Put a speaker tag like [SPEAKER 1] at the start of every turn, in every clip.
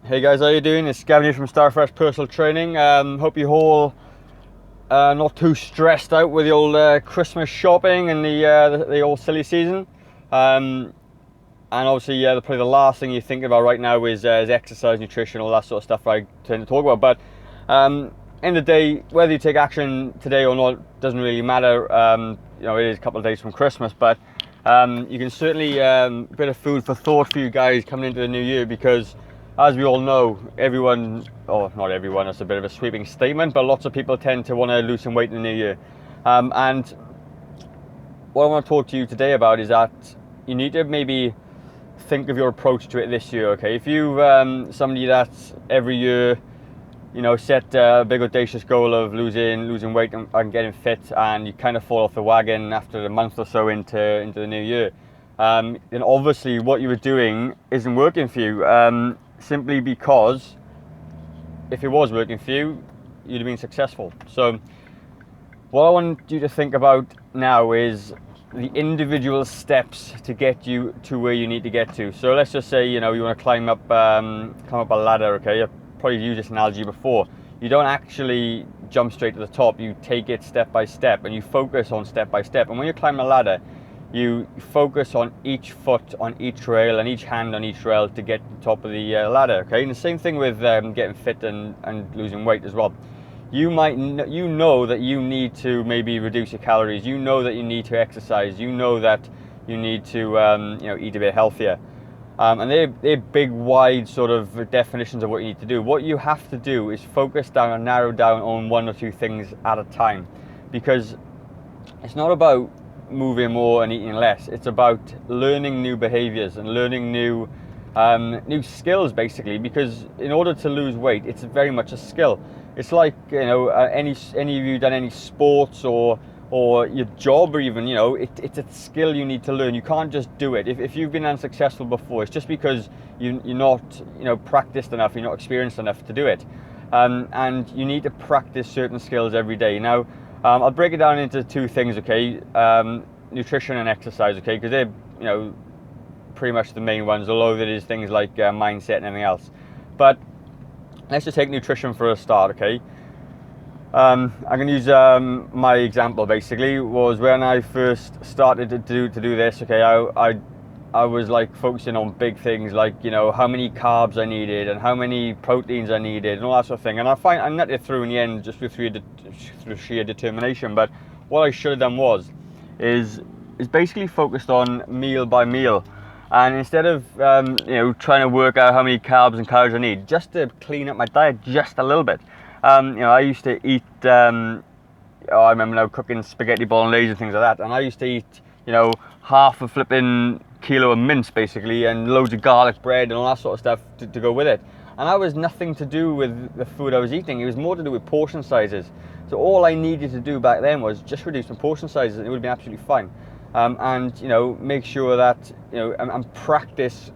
[SPEAKER 1] Hey guys, how you doing? It's Gavin here from Starfresh Personal Training. Hope you all not too stressed out with the old Christmas shopping and the old silly season. And obviously, probably the last thing you think about right now is exercise, nutrition, all that sort of stuff I tend to talk about. But end of the day, whether you take action today or not doesn't really matter. It is a couple of days from Christmas, but you can certainly a bit of food for thought for you guys coming into the new year, because as we all know, everyone, or not everyone, that's a bit of a sweeping statement, but lots of people tend to want to lose some weight in the new year. And what I want to talk to you today about is that you need to maybe think of your approach to it this year, okay? If you somebody that's every year, set a big audacious goal of losing weight and getting fit, and you kind of fall off the wagon after a month or so into the new year, then obviously what you were doing isn't working for you. Simply because if it was working for you, you'd have been successful. So what I want you to think about now is the individual steps to get you to where you need to get to. So let's just say you want to climb up a ladder, okay? I've probably used this analogy before. You don't actually jump straight to the top, you take it step by step, and you focus on step by step. And when you climb a ladder, you focus on each foot on each rail and each hand on each rail to get to the top of the ladder, okay? And the same thing with getting fit and losing weight as well. You know that you need to maybe reduce your calories, you know that you need to exercise, you know that you need to eat a bit healthier, and they're big, wide sort of definitions of what you need to do. What you have to do is focus down and narrow down on one or two things at a time, because it's not about moving more and eating less. It's about learning new behaviors and learning new skills, basically, because in order to lose weight, it's very much a skill. It's like, any of you done any sports or your job, or even, it's a skill you need to learn. You can't just do it. If you've been unsuccessful before, it's just because you're not, practiced enough, you're not experienced enough to do it. And you need to practice certain skills every day. Now, I'll break it down into two things, okay? Nutrition and exercise, okay? Because they're, pretty much the main ones, although there is things like mindset and everything else. But let's just take nutrition for a start, okay? I'm going to use my example, basically, was when I first started to do this, okay? I was like focusing on big things like, how many carbs I needed and how many proteins I needed and all that sort of thing. And I nutted through in the end just through sheer determination. But what I should have done is basically focused on meal by meal. And instead of trying to work out how many carbs and calories I need, just to clean up my diet just a little bit. I used to eat, I remember now cooking spaghetti bolognese and things like that, and I used to eat, half a flipping kilo of mince, basically, and loads of garlic bread and all that sort of stuff to go with it. And that was nothing to do with the food I was eating. It was more to do with portion sizes. So all I needed to do back then was just reduce my portion sizes, and it would have been absolutely fine. And make sure that and practice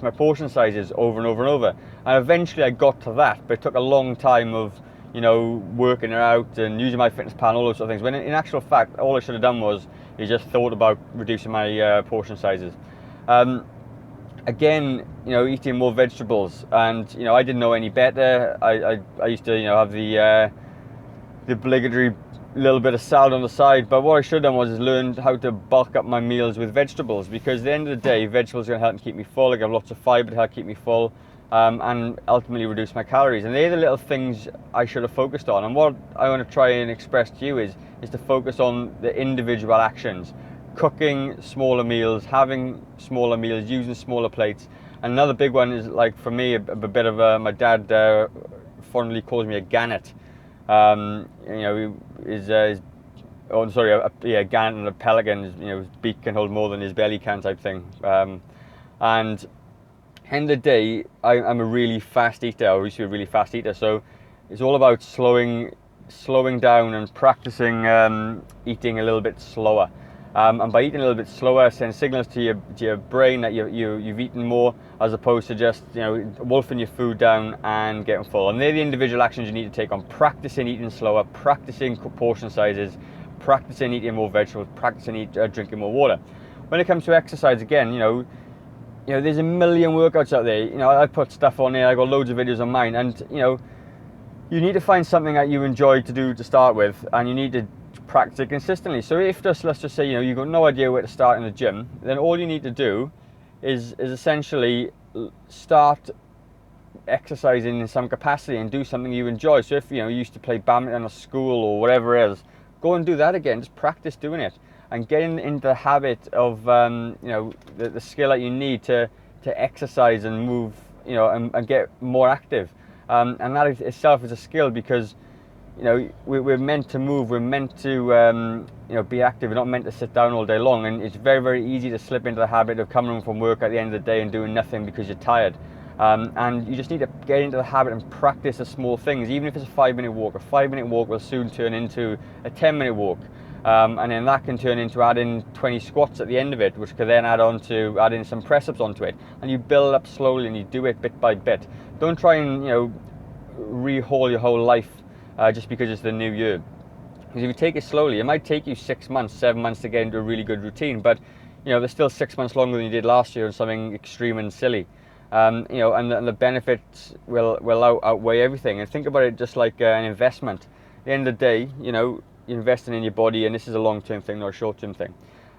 [SPEAKER 1] my portion sizes over and over and over. And eventually I got to that, but it took a long time of working it out and using my fitness pal and all those sort of things. When in actual fact, all I should have done was just thought about reducing my portion sizes. Again, eating more vegetables, and I didn't know any better. I used to have the obligatory little bit of salad on the side, but what I should have done was learn how to bulk up my meals with vegetables, because at the end of the day, vegetables are going to help keep me full. I have lots of fibre to help keep me full, and ultimately reduce my calories. And they're the little things I should have focused on. And what I want to try and express to you is to focus on the individual actions. Cooking smaller meals, having smaller meals, using smaller plates. And another big one is, like, for me, a bit of my dad fondly calls me a gannet. A gannet and a pelican, his beak can hold more than his belly can, type thing. And end of the day, I'm a really fast eater. I used to be a really fast eater, so it's all about slowing down and practicing eating a little bit slower. And by eating a little bit slower, send signals to your brain that you've eaten more, as opposed to just wolfing your food down and getting full. And they're the individual actions you need to take on practicing eating slower, practicing portion sizes, practicing eating more vegetables, practicing drinking more water. When it comes to exercise, again, you know, there's a million workouts out there. You know, I put stuff on there. I got loads of videos on mine, and you know, you need to find something that you enjoy to do to start with, and you need to practice it consistently. So if just, let's just say, you know, you've got no idea where to start in the gym, then all you need to do is essentially start exercising in some capacity and do something you enjoy. So if, you know, you used to play badminton at school or whatever it is, go and do that again. Just practice doing it and get into the habit of you know, the skill that you need to exercise and move, you know, and get more active. And that itself is a skill, because you know, we're meant to move, we're meant to you know, be active. We're not meant to sit down all day long, and it's very, very easy to slip into the habit of coming home from work at the end of the day and doing nothing because you're tired. And you just need to get into the habit and practice the small things. Even if it's a 5-minute walk, a 5-minute walk will soon turn into a 10-minute walk. And then that can turn into adding 20 squats at the end of it, which can then add in some press-ups onto it. And you build up slowly and you do it bit by bit. Don't try and, you know, rehaul your whole life just because it's the new year. Because if you take it slowly, it might take you 6 months, 7 months to get into a really good routine, but you know, there's still 6 months longer than you did last year on something extreme and silly. You know, and the benefits will outweigh everything. And think about it just like an investment. At the end of the day, you know, you're investing in your body, and this is a long-term thing, not a short-term thing.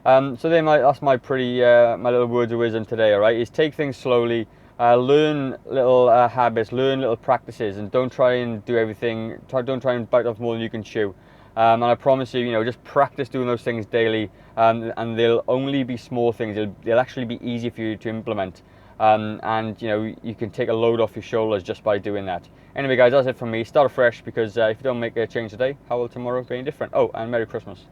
[SPEAKER 1] So that's my my little words of wisdom today. All right, is take things slowly. Learn little habits, learn little practices, and don't try and do everything. Don't try and bite off more than you can chew. And I promise you, you know, just practice doing those things daily, and they'll only be small things. They'll actually be easy for you to implement, and you know, you can take a load off your shoulders just by doing that. Anyway, guys, that's it from me. Start fresh, because if you don't make a change today, how will tomorrow be any different? Oh, and Merry Christmas.